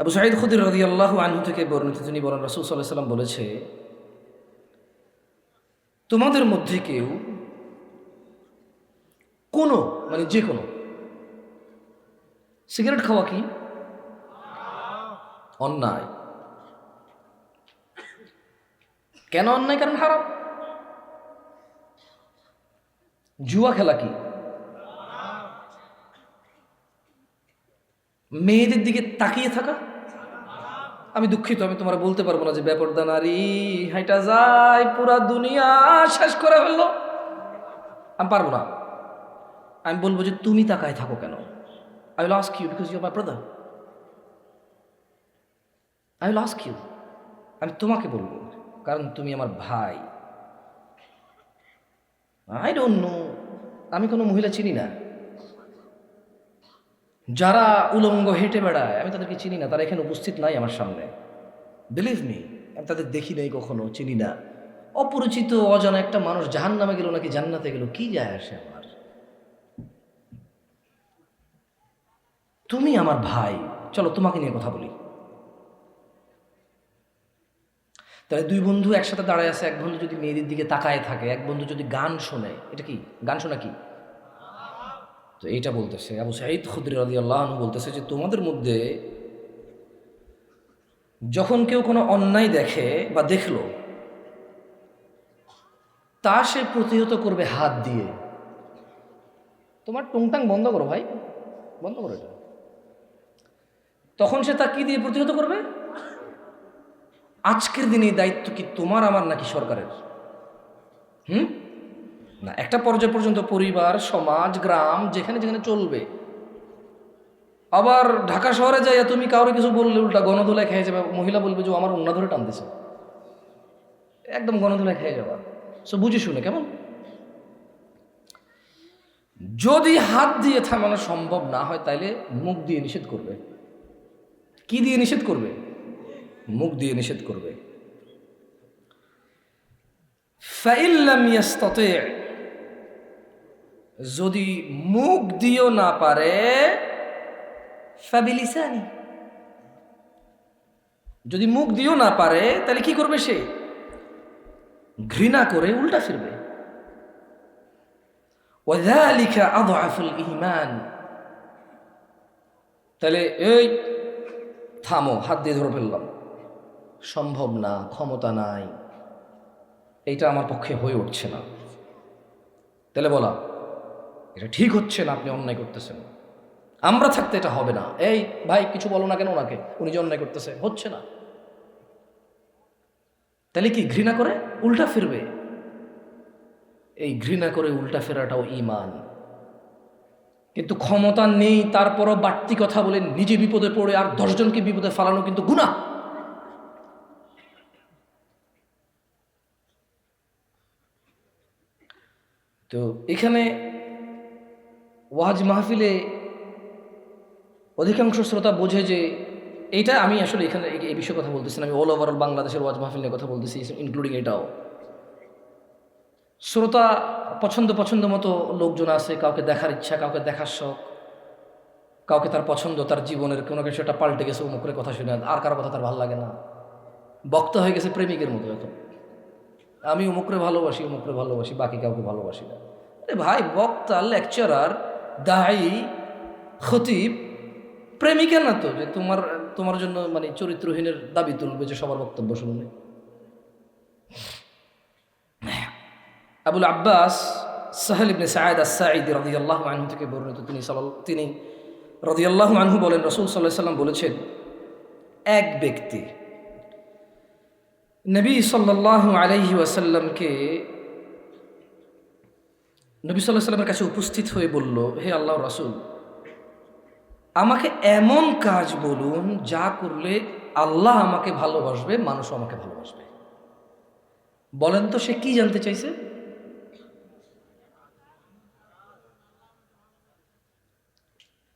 আবু সাঈদ খুদরি রাদিয়াল্লাহু আনহু থেকে বর্ণিত, তিনি বলেন রাসূল সাল্লাল্লাহু আলাইহি ওয়াসাল্লাম বলেছে, তোমাদের মধ্যে কেউ কোনো যে কোনো সিগারেট খাওয়া কি অন্যায়। কেন অন্যায়? কারণ হারাম। জুয়া খেলা কি? মেয়েদের দিকে তাকিয়ে থাকা। আমি দুঃখিত, আমি তোমার বলতে পারবো না যে বেপরদা নারী হাইটা যায় পুরা দুনিয়া শেষ করে ফেললো, আমি পারবো না। আমি বলবো যে তুমি তাকায় থাকো কেন? I will ask you because you are my brother. I will ask you, আমি তোমাকে বলবো কারণ তুমি আমার ভাই। আই ডোন্ট নো, আমি কোনো মহিলা চিনি না যারা উলঙ্গ হেঁটে বেড়ায়, আমি তাদেরকে চিনি না, তারা এখানে উপস্থিত নাই আমার সামনে। বিলিভ মি, আমি তাদের দেখি নাই কখনো, চিনি না। অপরিচিত অজানা একটা মানুষ জাহান্নামে গেল নাকি জান্নাতে গেল, কি যায় আসে আমার? তুমি আমার ভাই, চলো তোমাকে নিয়ে কথা বলি। তাহলে দুই বন্ধু একসাথে দাঁড়ায় আছে, এক বন্ধু যদি মেয়েদের দিকে তাকায় থাকে, এক বন্ধু যদি গান শোনে, এটা কি? গান শোনা কি? তো এইটা বলতেছে আবু সাঈদ খুদরি রাদিয়াল্লাহু আনহু বলতেছে যে তোমাদের মধ্যে যখন কেউ কোনো অন্যায় দেখে বা দেখলো, তা সে প্রতিহত করবে হাত দিয়ে। তোমার টুংটাং বন্ধ করো ভাই, বন্ধ করো এটা। তখন সে তা কি দিয়ে প্রতিহত করবে? আজকের দিনে এই দায়িত্ব কি তোমার আমার নাকি সরকারের? না, একটা পর্যায় পর্যন্ত পরিবার, সমাজ, গ্রাম যেখানে যেখানে চলবে। আবার ঢাকা শহরে যাইয়া তুমি কাউরে কিছু বললে উল্টা গণধোলায় খেয়ে যাবে, মহিলা বলবে যে আমার ওন্না ধরে টানতেছে, একদম গণধোলায় খেয়ে যাবা। সো বুঝে শুনে কেমন। যদি হাত দিয়ে থামানো সম্ভব না হয় তাইলে মুখ দিয়ে নিষেধ করবে। কি দিয়ে নিষেধ করবে? মুখ দিয়ে নিষেধ করবে। ফাইল্লাম ইয়াস্তাতি', যদি মুখ দিয়েও না পারে, ফাবিলিসানি, যদি মুখ দিয়েও না পারে তাহলে কি করবে? সে ঘৃণা করে উল্টা ফিরবে। ওয়াযালিকা আযআফুল ঈমান, তাহলে এই থামো, হাত দিয়ে ধরে ফেললাম, সম্ভব না, ক্ষমতা নাই, এইটা আমার পক্ষে হয়ে উঠছে না। তাহলে বলা এটা ঠিক হচ্ছে না, আপনি অন্যায় করতেছেন, আমরা থাকতে এটা হবে না। এই ভাই কিছু বলো না কেন ওনাকে, উনি যে অন্যায় করতেছে, হচ্ছে না। তাহলে কি ঘৃণা করে উল্টা ফিরবে। এই ঘৃণা করে উল্টা ফেরাটাও ঈমান। কিন্তু ক্ষমতা নেই, তারপরও বাড়তি কথা বলে নিজে বিপদে পড়ে আর 10 জনকে বিপদে ফালানো কিন্তু গুনাহ। তো এখানে ওয়াজ মাহফিলে অধিকাংশ শ্রোতা বোঝে যে এইটা, আমি আসলে এখানে এই বিষয়ে কথা বলতেছি না, আমি অল ওভারঅল বাংলাদেশের ওয়াজ মাহফিল নিয়ে কথা বলতেছি, ইনক্লুডিং এটাও। শ্রোতা পছন্দ মতো লোকজন আছে, কাউকে দেখার ইচ্ছা, কাউকে দেখার শখ, কাউকে তার পছন্দ, তার জীবনের কোনো কিছু একটা পাল্টে গেছে, মুখের কথা শুনে আর কারো কথা তার ভালো লাগে না। বক্তা হয়ে গেছে প্রেমিকের মতো এখন, আমি অমুকরে ভালোবাসি, বাকি কাউকে ভালোবাসি না। আরে ভাই, বক্তা, লেকচারার, দায়ী, খতিব প্রেমিকা না তো যে তোমার জন্য চরিত্রহীনের দাবি তুলবে যে সবার বক্তব্য শুনবে। আবুল আব্বাস সাহেল ইবনে সাঈদ আস-সাঈদী রাদিয়াল্লাহু আনহু থেকে বর্ণিত, তিনি রাদিয়াল্লাহু আনহু বলেন রাসূল সাল্লাল্লাহু আলাইহি ওয়াসাল্লাম বলেছেন, এক ব্যক্তি নবী সাল্লাল্লাহু আলাইহি ওয়াসাল্লামকে, নবী সাল্লাল্লাহু আলাইহি ওয়াসাল্লামের কাছে উপস্থিত হয়ে বলল, হে আল্লাহর রাসূল, আমাকে এমন কাজ বলুন যা করলে আল্লাহ আমাকে ভালোবাসবে, মানুষও আমাকে ভালোবাসবে। বলেন তো সে কি জানতে চাইছে?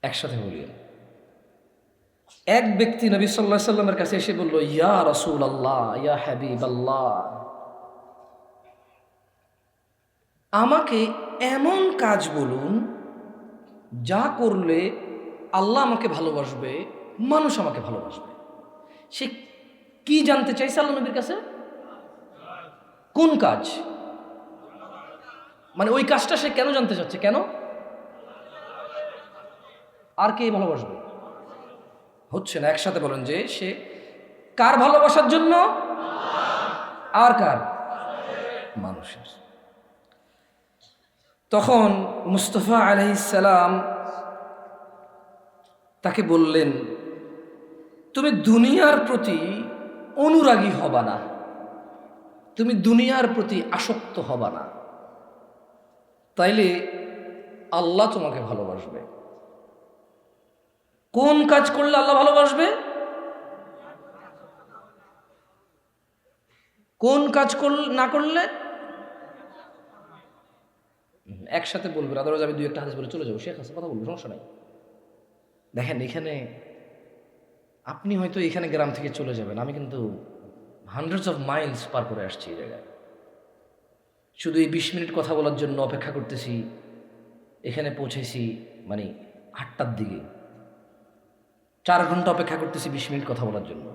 একসাথে বলি। এক ব্যক্তি নবী সাল্লাল্লাহু আলাইহি ওয়াসাল্লামের কাছে এসে বলল, ইয়া রাসূলুল্লাহ, ইয়া হাবিবাল্লাহ, আমাকে এমন কাজ বলুন যা করলে আল্লাহ আমাকে ভালোবাসবে, মানুষ আমাকে ভালোবাসবে। সে কি জানতে চাইছে আল্লাহ নবীর কাছে? কোন কাজ? মানে ওই কাজটা সে কেন জানতে চাচ্ছে? কেন? আর কে ভালোবাসবে? হচ্ছে না। একসাথে বলেন যে সে কার ভালোবাসার জন্য? আর কার? মানুষের। তখন মুস্তাফা আলাইহিস সালাম তাকে বললেন, তুমি দুনিয়ার প্রতি অনুরাগী হবা না, তুমি দুনিয়ার প্রতি আসক্ত হবা না, তাইলে আল্লাহ তোমাকে ভালোবাসবে। কোন কাজ করলে আল্লাহ ভালোবাসবে? কোন কাজ না করলে? একসাথে বলবেন, আদারওয়াইজ আমি দুই একটা হাদিস বলে চলে যাবো। শেখ আছে কথা বলবো, সমস্যা নাই। দেখেন এখানে আপনি হয়তো এখানে গ্রাম থেকে চলে যাবেন, আমি কিন্তু হান্ড্রেডস অফ মাইলস পার করে আসছি এই জায়গায়, শুধু এই 20 মিনিট কথা বলার জন্য অপেক্ষা করতেছি। এখানে পৌঁছেছি মানে 8টার দিকে, 4 ঘন্টা অপেক্ষা করতেছি 20 মিনিট কথা বলার জন্য।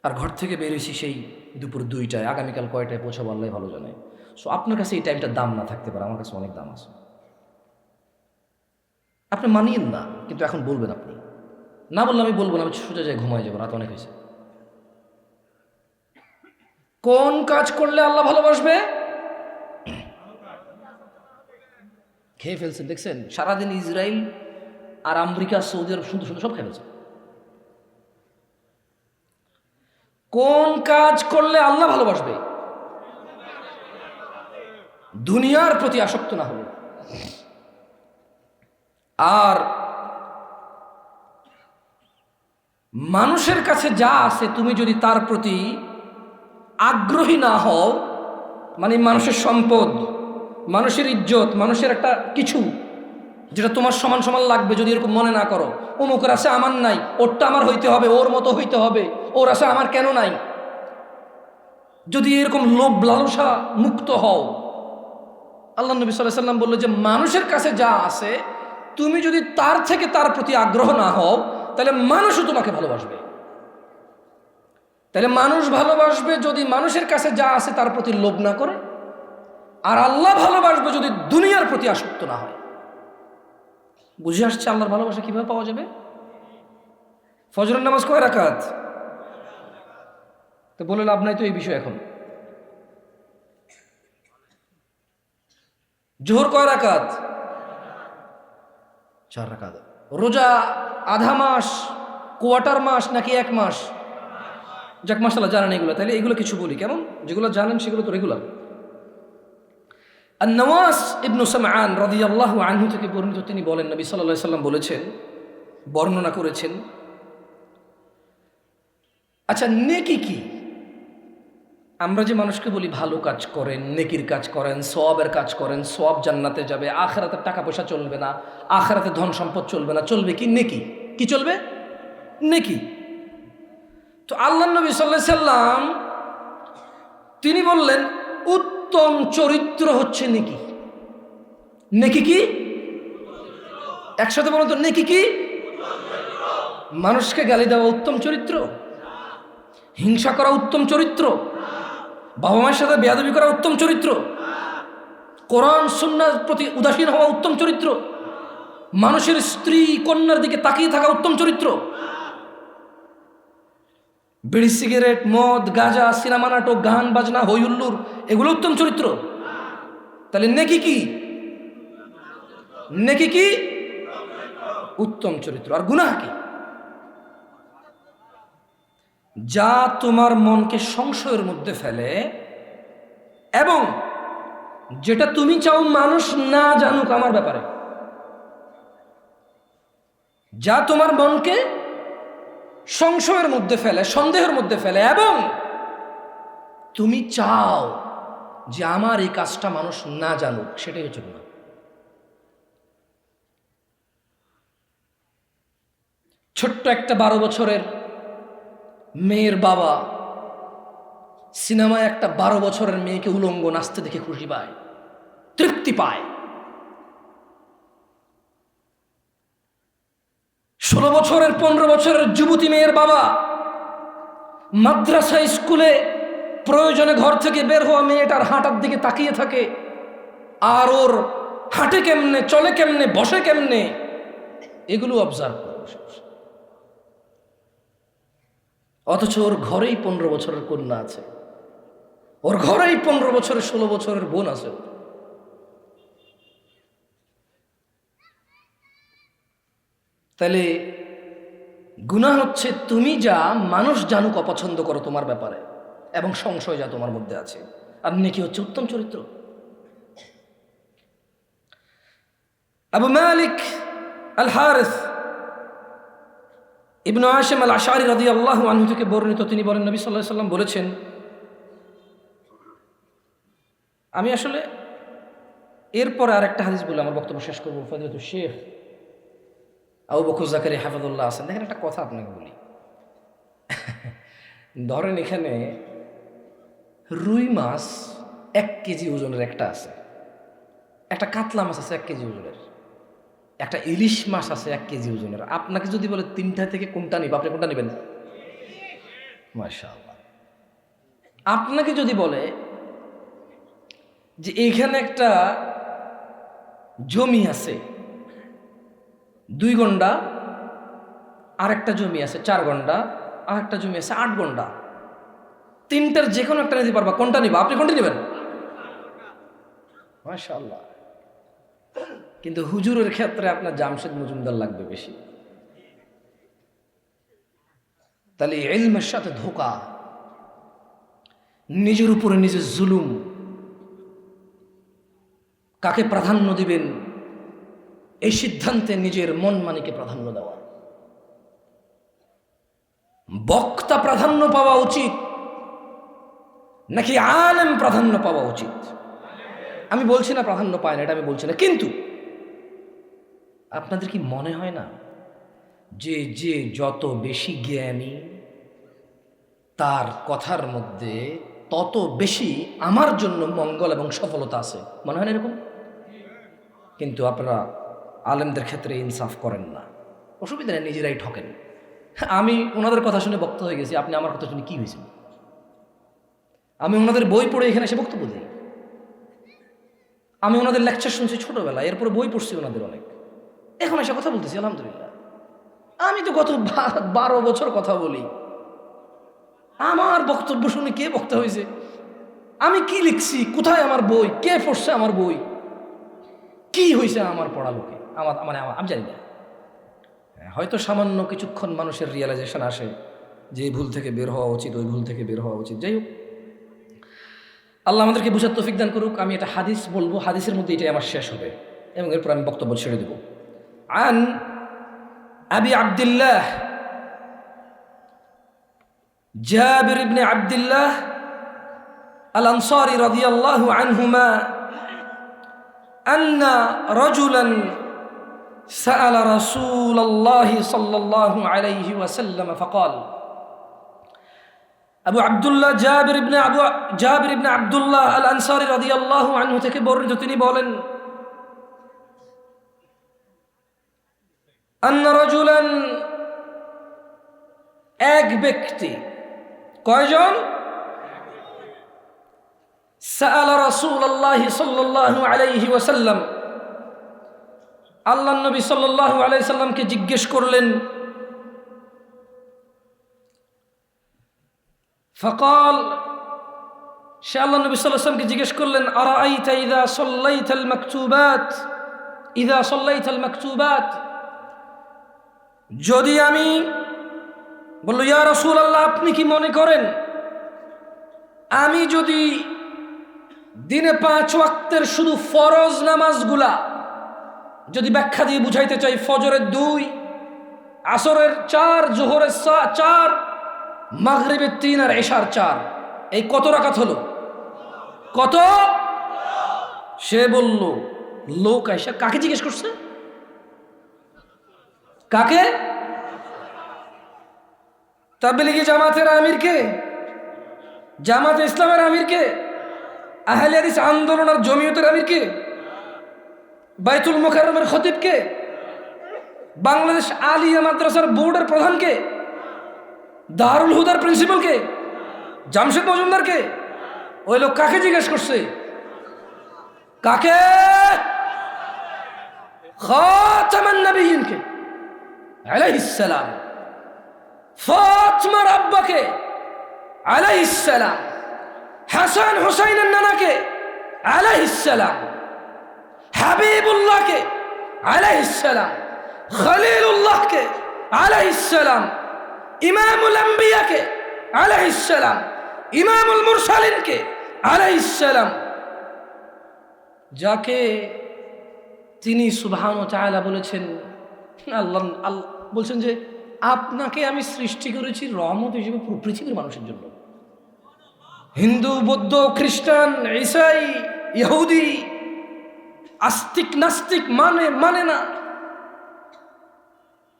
আর ঘর থেকে বেরিয়েছি সেই দুপুর 2টায়। আগামীকাল কয়টায় পৌঁছাবো আল্লাহ ভালো জানে। সো আপনার কাছে এই টাইমটার দাম না থাকতে পারে, আমার কাছে অনেক দাম আছে। আপনি মানিয়েন না, কিন্তু এখন বলবেন। আপনি না বললে আমি বলবো না, আমি সোজা যায় ঘুমায় যাবো, রাত অনেক হয়েছে। কোন কাজ করলে আল্লাহ ভালোবাসবে? খেয়ে ফেলছেন, দেখছেন সারাদিন ইসরায়েল আর আমেরিকা সৌদি আরব সুন্দর সুন্দর সব খেয়ে ফেলছে। কোন কাজ করলে আল্লাহ ভালোবাসবে? দুনিয়ার প্রতি আসক্ত না হলে। আর মানুষের কাছে যা আছে তুমি যদি তার প্রতি আগ্রহী না হও, মানে মানুষের সম্পদ, মানুষের ইজ্জত, মানুষের একটা কিছু যেটা তোমার সমান সমান লাগবে, যদি এরকম মনে না করো, অমুকের আছে আমার নাই, ওরটা আমার হইতে হবে, ওর মতো হইতে হবে, ওর আছে আমার কেন নাই, যদি এরকম লোভ লালসা মুক্ত হও, আল্লাহ নবী সাল্লাল্লাহু আলাইহি সাল্লাম বলল যে মানুষের কাছে যা আছে তুমি যদি তার থেকে তার প্রতি আগ্রহ না হও, তাহলে মানুষও তোমাকে ভালোবাসবে। তাহলে মানুষ ভালোবাসবে যদি মানুষের কাছে যা আছে তার প্রতি লোভ না করে, আর আল্লাহ ভালোবাসবে যদি দুনিয়ার প্রতি আসক্ত না হয়। বুঝে আসছে আল্লাহর ভালোবাসা কিভাবে পাওয়া যাবে? ফজরের নামাজ কয় রাকাত? তো বলে লাভ নাই তো এই বিষয়। এখন জোহর কয় রাকাত? 4 রাকাত। রোজা আধা মাস, কোয়ার্টার মাস নাকি 1 মাস? যাক মাশাআল্লাহ জানেন এগুলো, তাহলে এগুলো কিছু বলি কেমন, যেগুলো জানেন সেগুলো তো রেগুলার। আন-নওয়াস ইবনে সামআন রাদিয়াল্লাহু আনহু থেকে বর্ণিত, তিনি বলেন নবী সাল্লাল্লাহু আলাইহি সাল্লাম বলেছেন, বর্ণনা করেছেন, আচ্ছা নেকি কি? আমরা যে মানুষকে বলি ভালো কাজ করেন, নেকির কাজ করেন, সওয়াবের কাজ করেন, সওয়াব জান্নাতে যাবে, আখিরাতে টাকা পয়সা চলবে না, আখিরাতে ধন সম্পদ চলবে না, চলবে কি? নেকি। কি চলবে? নেকি। তো আল্লাহর নবী সাল্লাল্লাহু আলাইহি সাল্লাম তিনি বললেন উত্তম চরিত্র হচ্ছে নেকি। নেকি কি? একসাথে বলুন তো, নেকি কি? মানুষকে গালি দেওয়া উত্তম চরিত্র? হিংসা করা উত্তম চরিত্র? বাবা মায়ের সাথে বেয়াদবি করা উত্তম চরিত্র? কোরআন সুন্নাহর প্রতি উদাসীন হওয়া উত্তম চরিত্র? মানুষের স্ত্রী কন্যার দিকে তাকিয়ে থাকা উত্তম চরিত্র? বিড়ি সিগারেট মদ গাঁজা সিনেমা নাটক গান বাজনা হই হুল্লোড় এগুলো উত্তম চরিত্র? তাহলে নেকি কি? নেকি কি? উত্তম চরিত্র। আর গুনাহ কি? যা তোমার মনকে সংশয়ের মধ্যে ফেলে এবং যেটা তুমি চাও মানুষ না জানুক আমার ব্যাপারে, যা তোমার মনকে সংশয়ের মধ্যে ফেলে, সন্দেহের মধ্যে ফেলে, এবং তুমি চাও যে আমার এই কাজটা মানুষ না জানুক, সেটাই হচ্ছে গুনাহ। ছোট্ট একটা 12 বছরের মেয়ের বাবা সিনেমায় একটা 12 বছরের মেয়েকে উলঙ্গ নাচতে দেখে খুশি পায়, তৃপ্তি পায়। 16 বছরের 15 বছরের যুবতী মেয়ের বাবা মাদ্রাসা স্কুলে প্রয়োজনে ঘর থেকে বের হওয়া মেয়েটার হাঁটার দিকে তাকিয়ে থাকে, আর ওর হাঁটে কেমনে, চলে কেমনে, বসে কেমনে, এগুলো অবজার্ভ করে বসে বসে। অথচ ওর ঘরেই 15 বছরের কন্যা আছে, ওর ঘরেই 15 বছরের 16 বছরের বোন আছে। তাহলে গুনাহ হচ্ছে তুমি যা মানুষ জানুক অপছন্দ করো তোমার ব্যাপারে, এবং সংশয় যা তোমার মধ্যে আছে। আর নেকি হচ্ছে উত্তম চরিত্র। আবু মালিক আল হারিস ইবনে আশিম আল আশআরি রাদিয়াল্লাহু আনহু থেকে বর্ণিত, তিনি বলেন নবী সাল্লাল্লাহু আলাইহি সাল্লাম বলেছেন, আমি আসলে এরপরে আরেকটা হাদিস বলে আমার বক্তব্য শেষ করবো। ফজিলাতুল শেখ আবু বকর জাকারিয়া হাফিজাহুল্লাহ আছেন। দেখেন একটা কথা আপনাকে বলি, ধরেন এখানে রুই মাছ 1 কেজি ওজনের একটা আছে, একটা কাতলা মাছ আছে 1 কেজি ওজনের, একটা ইলিশ মাছ আছে 1 কেজি ওজনের। আপনাকে যদি বলে 3টা থেকে কোনটা নিব, আপনি কোনটা নেবেন? মাশাআল্লাহ। আপনাকে যদি বলে যে এইখানে একটা জমি আছে 2 গন্ডা, আর একটা জমি আছে 4 গন্ডা, আর একটা জমি আছে 8 গন্ডা, 3টার যে কোনো একটা নিতে পারবা, কোনটা নিবা? আপনি কোনটা নেবেন? মাশাআল্লাহ। কিন্তু হুজুরের ক্ষেত্রে আপনার জামশেদ মজুমদার লাগবে বেশি। তাহলে ইলমের সাথে ধোঁকা, নিজের উপরে নিজের জুলুম, কাকে প্রাধান্য দিবেন এই সিদ্ধান্তে নিজের মন মানিকে প্রাধান্য দেওয়া। বক্তা প্রাধান্য পাওয়া উচিত নাকি আলেম প্রাধান্য পাওয়া উচিত? আমি বলছি না প্রাধান্য পায় না, এটা আমি বলছি না, কিন্তু আপনাদের কি মনে হয় না যে যে যত বেশি জ্ঞানী তার কথার মধ্যে তত বেশি আমার জন্য মঙ্গল এবং সফলতা আছে? মনে হয় না এরকম? কিন্তু আপনারা আলেমদের ক্ষেত্রে ইনসাফ করেন না, অসুবিধা নেই, নিজেরাই ঠকেন। আমি ওনাদের কথা শুনে বক্তা হয়ে গেছি, আপনি আমার কথা শুনে কি হয়েছিল? আমি ওনাদের বই পড়ে এখানে এসে বক্তব্য দিই, আমি ওনাদের লেকচার শুনছি ছোটবেলা, এরপরে বই পড়ছি ওনাদের অনেক, এখন এসে কথা বলতেছি আলহামদুলিল্লাহ। আমি তো গত 12 বছর কথা বলি, আমার বক্তব্য শুনে কে বক্তা হয়েছে, আমি কি লিখছি, কোথায় আমার বই, কে পড়ছে আমার বই, কি হয়েছে আমার পড়ালোকে, আমি জানি না। হয়তো সামান্য কিছুক্ষণ মানুষের রিয়েলাইজেশন আসে যে এই ভুল থেকে বের হওয়া উচিত, ওই ভুল থেকে বের হওয়া উচিত। যাই হোক, আল্লাহ আমাদেরকে বুঝার তৌফিক দান করুক। আমি একটা হাদিস বলবো, হাদিসের মধ্যে এটাই আমার শেষ হবে এবং এরপর আমি বক্তব্য ছেড়ে দেব। আন আবি আব্দুল্লাহ জাবির ইবনে আব্দুল্লাহ আল আনসারী রাদিয়াল্লাহু আনহুমা আন্না রাজুলান سأل رسول الله صلى الله عليه وسلم فقال আবু আব্দুল্লাহ জাবির ইবনে আব্দুল্লাহ আল আনসারী রাদিয়াল্লাহু আনহু থেকে বর্ণিত, তিনি বলেন, আন্না রাজুলান, এক ব্যক্তি, কয়জন? সাআলা রাসূলুল্লাহ সাল্লাল্লাহু আলাইহি ওয়াসাল্লাম, আল্লাহ নবী সাল্লাল্লাহু আলাইহি সাল্লামকে জিজ্ঞেস করলেন। ফাকাল, সে আল্লাহ নবী সাল্লাল্লাহু আলাইহি সাল্লামকে জিজ্ঞেস করলেন, আরাআইতা ইযা সাল্লাইতাল মাকতুবাত, যদি আমি, বলল, ইয়া রাসূলুল্লাহ, আপনি কি মনে করেন আমি যদি দিনে 5 ওয়াক্তের শুধু ফরজ নামাজগুলা যদি ব্যাখ্যা দিয়ে বুঝাইতে চাই, ফজরের 2, আসরের 4, জোহরের 4, মাগরিবের 3 আর এশার 4, এই কত রাকাত হলো? কত? সে বলল, লোক আয়েশা, কাকে জিজ্ঞেস করছে? কাকে? তাবলীগি জামাতের আমিরকে? জামাতে ইসলামের আমিরকে? আহলে হাদিস আন্দোলন আর জমিয়তের আমিরকে? বাইতুল মুকাররমের খতিবকে? বাংলাদেশ আলিয়া মাদ্রাসার বোর্ডের প্রধানকে? দারুল হুদার প্রিন্সিপালকে, জামশেদ মজুমদারকে? ওই লোক কাকে জিজ্ঞেস করছে? কাকে? খাতামান নবিয়্যিনকে আলাইহিস সালাম, ফাতিমার আব্বাকে আলাইহিস সালাম, হাসান হুসাইনের নানাকে আলাইহিস সালাম, হাবিবুল্লাহকে আলাইহিস সালাম, খলিলুল্লাহকে আলাইহিস সালাম, ইমামুল আম্বিয়াকে আলাইহিস সালাম, ইমামুল মুরসালিনকে আলাইহিস সালাম, যাকে তিনি সুবহানাহু ওয়া তাআলা বলেছেন, আল্লাহ বলছেন যে আপনাকে আমি সৃষ্টি করেছি রহমত হিসেবে পুরো পৃথিবীর মানুষের জন্য। হিন্দু, বৌদ্ধ, খ্রিস্টান, ঈসাই, ইহুদি, আস্তিক নাস্তিক মানে না।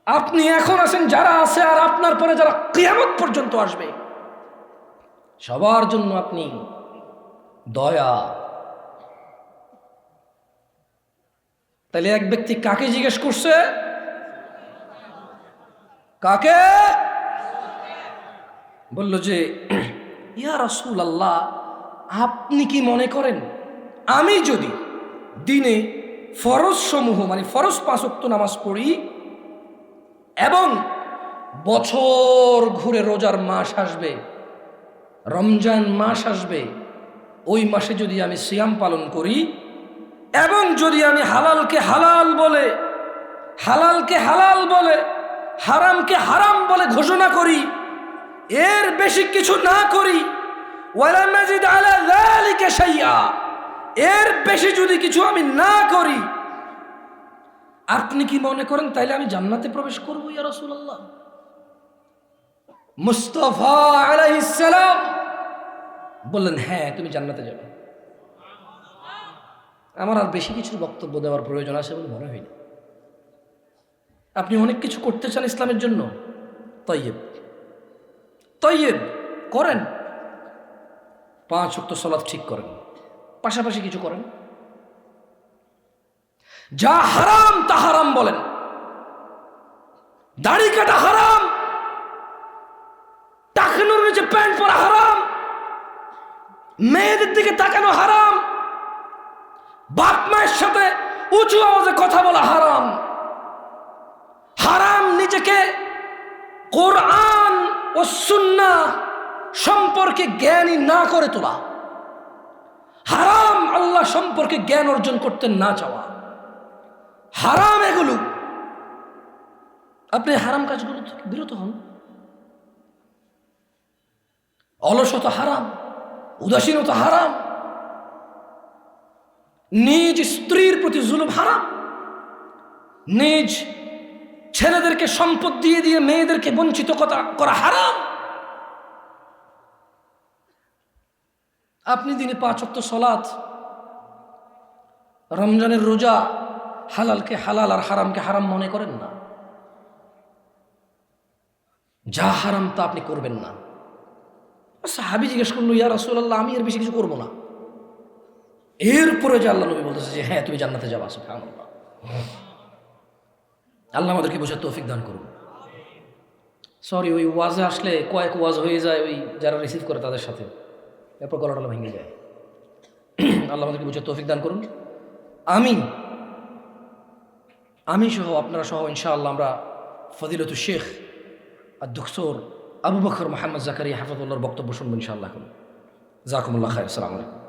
আপনি এখন আছেন, যারা আছে আর আপনার পরে যারা কিয়ামত পর্যন্ত আসবে, সবার জন্য আপনি দয়া। তাহলে এক ব্যক্তি কাকে জিজ্ঞেস করছে? কাকে? বলল যে ইয়া রাসূলুল্লাহ, আপনি কি মনে করেন আমি যদি দিনে ফরজ সমূহ মানে ফরজ 5 ওয়াক্ত নামাজ পড়ি এবং বছর ঘুরে রোজার মাস আসবে, রমজান মাস আসবে, ওই মাসে যদি আমি সিয়াম পালন করি এবং যদি আমি হালালকে হালাল বলে, হালালকে হালাল বলে, হারামকে হারাম বলে ঘোষণা করি, এর বেশি কিছু না করি, ওয়ালা নাজিদ আলা যালিকা শাইআ, এর বেশি যদি কিছু আমি না করি, আপনি কি মনে করেন তাইলে আমি জান্নাতে প্রবেশ করব ইয়া রাসূলুল্লাহ? মুস্তাফা আলাইহিস সালাম বললেন, হ্যাঁ তুমি জান্নাতে যাবে। আমার আর বেশি কিছু বক্তব্য দেওয়ার প্রয়োজন আছে বলে মনে হয়নি। আপনি অনেক কিছু করতে চান ইসলামের জন্য, তৈয়ব তৈয়ব করেন, 5 ওয়াক্ত সালাত ঠিক করেন, পাশাপাশি কিছু করেন। যা হারাম তা হারাম বলেন, দাড়ি কাটা হারাম, টাকনুর নিচে প্যান্ট পরা হারাম, মেয়েদের দিকে তাকানো হারাম, বাপ মায়ের সাথে উঁচু আওয়াজে কথা বলা হারাম, হারাম নিজেকে কোরআন ও সুন্নাহ সম্পর্কে জ্ঞানী না করে তোলা, হারাম আল্লাহ সম্পর্কে জ্ঞান অর্জন করতে না চাওয়া, হারাম এগুলো। আপনি হারাম কাজগুলো থেকে বিরত হন। অলসতা হারাম, উদাসীনতা হারাম, নিজ স্ত্রীর প্রতি জুলুম হারাম, নিজ ছেলেদেরকে সম্পদ দিয়ে দিয়ে মেয়েদেরকে বঞ্চিত করা হারাম। আপনি দিনে 5 ওয়াক্ত সালাত, রমজানের রোজা, হালালকে হালাল আর হারামকে হারাম মনে করেন না। যা হারাম তা আপনি করবেন না। সাহাবী জিজ্ঞেস করলো, ইয়া রাসূলুল্লাহ, আমি এর বেশি কিছু করবো না। এরপরে যে আল্লাহ নবী বলতেছে যে হ্যাঁ তুমি জান্নাতে যাবা। সুবহানাল্লাহ। আল্লাহ আমাদেরকে বোঝার তৌফিক দান করুন। সরি, ওই ওয়াজে আসলে কয়েক ওয়াজ হয়ে যায় ওই যারা রিসিভ করে তাদের সাথে, এরপর গলাটলা ভেঙে যায়। আল্লাহ আমাদেরকে বোঝার তৌফিক দান করুন, আমিন। আমি সহ আপনারা সহ ইনশাআল্লাহ আমরা ফজিলতু শেখ আদ-দুকতর আবু বকর মোহাম্মদ জাকারিয়া হাফিজাহুল্লাহর বক্তব্য শুনবো ইনশাআল্লাহ। জাযাকুমুল্লাহ খায়র। আসসালামু আলাইকুম।